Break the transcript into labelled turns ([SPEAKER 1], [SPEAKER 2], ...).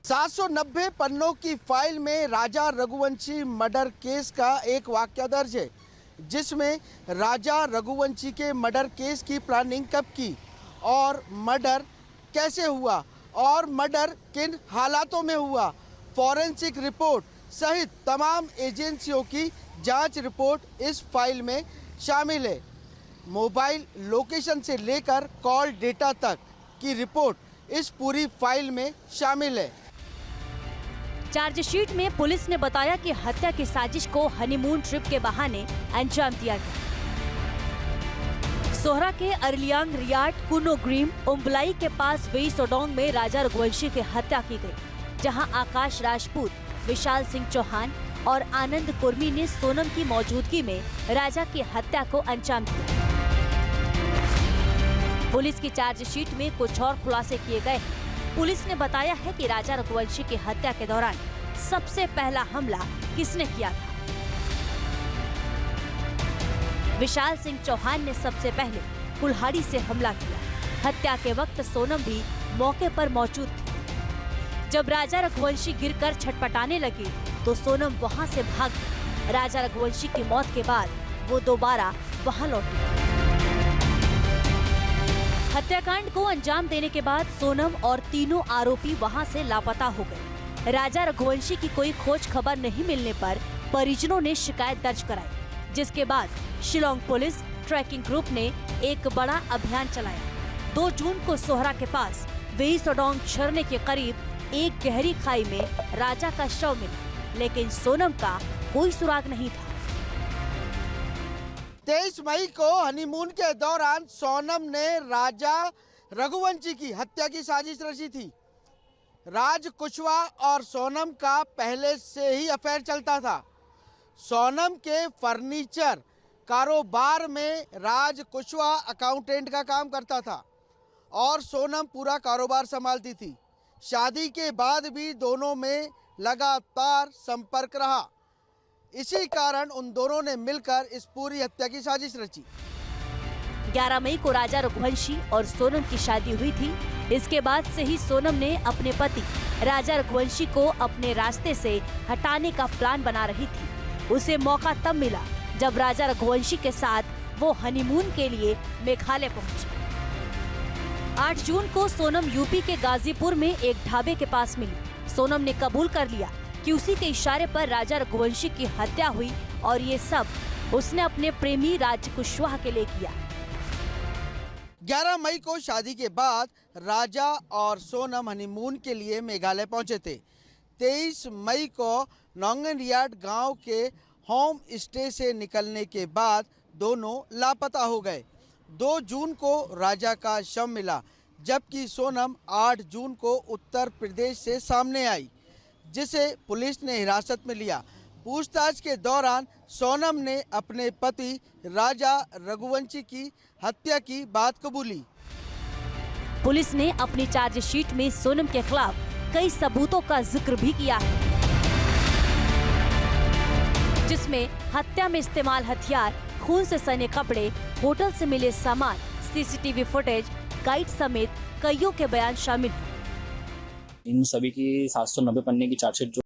[SPEAKER 1] 790 पन्नों की फाइल में राजा रघुवंशी मर्डर केस का एक वाकया दर्ज है, जिसमें राजा रघुवंशी के मर्डर केस की प्लानिंग कब की और मर्डर कैसे हुआ और मर्डर किन हालातों में हुआ, फॉरेंसिक रिपोर्ट सहित तमाम एजेंसियों की जांच रिपोर्ट इस फाइल में शामिल है। मोबाइल लोकेशन से लेकर कॉल डेटा तक की रिपोर्ट इस पूरी फाइल में शामिल है।
[SPEAKER 2] चार्जशीट में पुलिस ने बताया कि हत्या की साजिश को हनीमून ट्रिप के बहाने अंजाम दिया गया। सोहरा के अरलियांग रियाट कुनोग्रीम उम्बलाई के पास वेई सोडोंग में राजा रघुवंशी की हत्या की गई, जहां आकाश राजपूत, विशाल सिंह चौहान और आनंद कुर्मी ने सोनम की मौजूदगी में राजा की हत्या को अंजाम दिया। पुलिस की चार्जशीट में कुछ और खुलासे किए गए हैं। पुलिस ने बताया है कि राजा रघुवंशी की हत्या के दौरान सबसे पहला हमला किसने किया था। विशाल सिंह चौहान ने सबसे पहले कुल्हाड़ी से हमला किया। हत्या के वक्त सोनम भी मौके पर मौजूद थी। जब राजा रघुवंशी गिरकर छटपटाने लगे तो सोनम वहां से भाग गई। राजा रघुवंशी की मौत के बाद वो दोबारा वहां लौटी। हत्याकांड को अंजाम देने के बाद सोनम और तीनों आरोपी वहां से लापता हो गए। राजा रघुवंशी की कोई खोज खबर नहीं मिलने पर परिजनों ने शिकायत दर्ज कराई, जिसके बाद शिलोंग पुलिस ट्रैकिंग ग्रुप ने एक बड़ा अभियान चलाया। 2 जून को सोहरा के पास वेई सोडोंग झरने के करीब एक गहरी खाई में राजा का शव मिला, लेकिन सोनम का कोई सुराग नहीं था।
[SPEAKER 1] 23 मई को हनीमून के दौरान सोनम ने राजा रघुवंशी की हत्या की साजिश रची थी। राज कुशवाहा और सोनम का पहले से ही अफेयर चलता था। सोनम के फर्नीचर कारोबार में राज कुशवाहा अकाउंटेंट का काम करता था और सोनम पूरा कारोबार संभालती थी। शादी के बाद भी दोनों में लगातार संपर्क रहा। इसी कारण उन दोनों ने मिलकर इस पूरी हत्या की साजिश रची।
[SPEAKER 2] 11 मई को राजा रघुवंशी और सोनम की शादी हुई थी। इसके बाद से ही सोनम ने अपने पति राजा रघुवंशी को अपने रास्ते से हटाने का प्लान बना रही थी। उसे मौका तब मिला जब राजा रघुवंशी के साथ वो हनीमून के लिए मेघालय पहुंची। 8 जून को सोनम यूपी के गाजीपुर में एक ढाबे के पास मिली। सोनम ने कबूल कर लिया कि उसी के इशारे पर राजा रघुवंशी की हत्या हुई और ये सब उसने अपने प्रेमी राज कुशवाहा के लिए किया।
[SPEAKER 1] 11 मई को शादी के बाद राजा और सोनम हनीमून के लिए मेघालय पहुंचे थे। 23 मई को नोंगन रियाट गांव के होम स्टे से निकलने के बाद दोनों लापता हो गए। 2 जून को राजा का शव मिला, जबकि सोनम 8 जून को उत्तर प्रदेश से सामने आई, जिसे पुलिस ने हिरासत में लिया। पूछताछ के दौरान सोनम ने अपने पति राजा रघुवंशी की हत्या की बात कबूली।
[SPEAKER 2] पुलिस ने अपनी चार्जशीट में सोनम के खिलाफ कई सबूतों का जिक्र भी किया है, जिसमें हत्या में इस्तेमाल हथियार, खून से सने कपड़े, होटल से मिले सामान, सीसीटीवी फुटेज, गाइड समेत कईयों के बयान शामिल हैं।
[SPEAKER 3] इन सभी की 790 पन्ने की चार्जशीट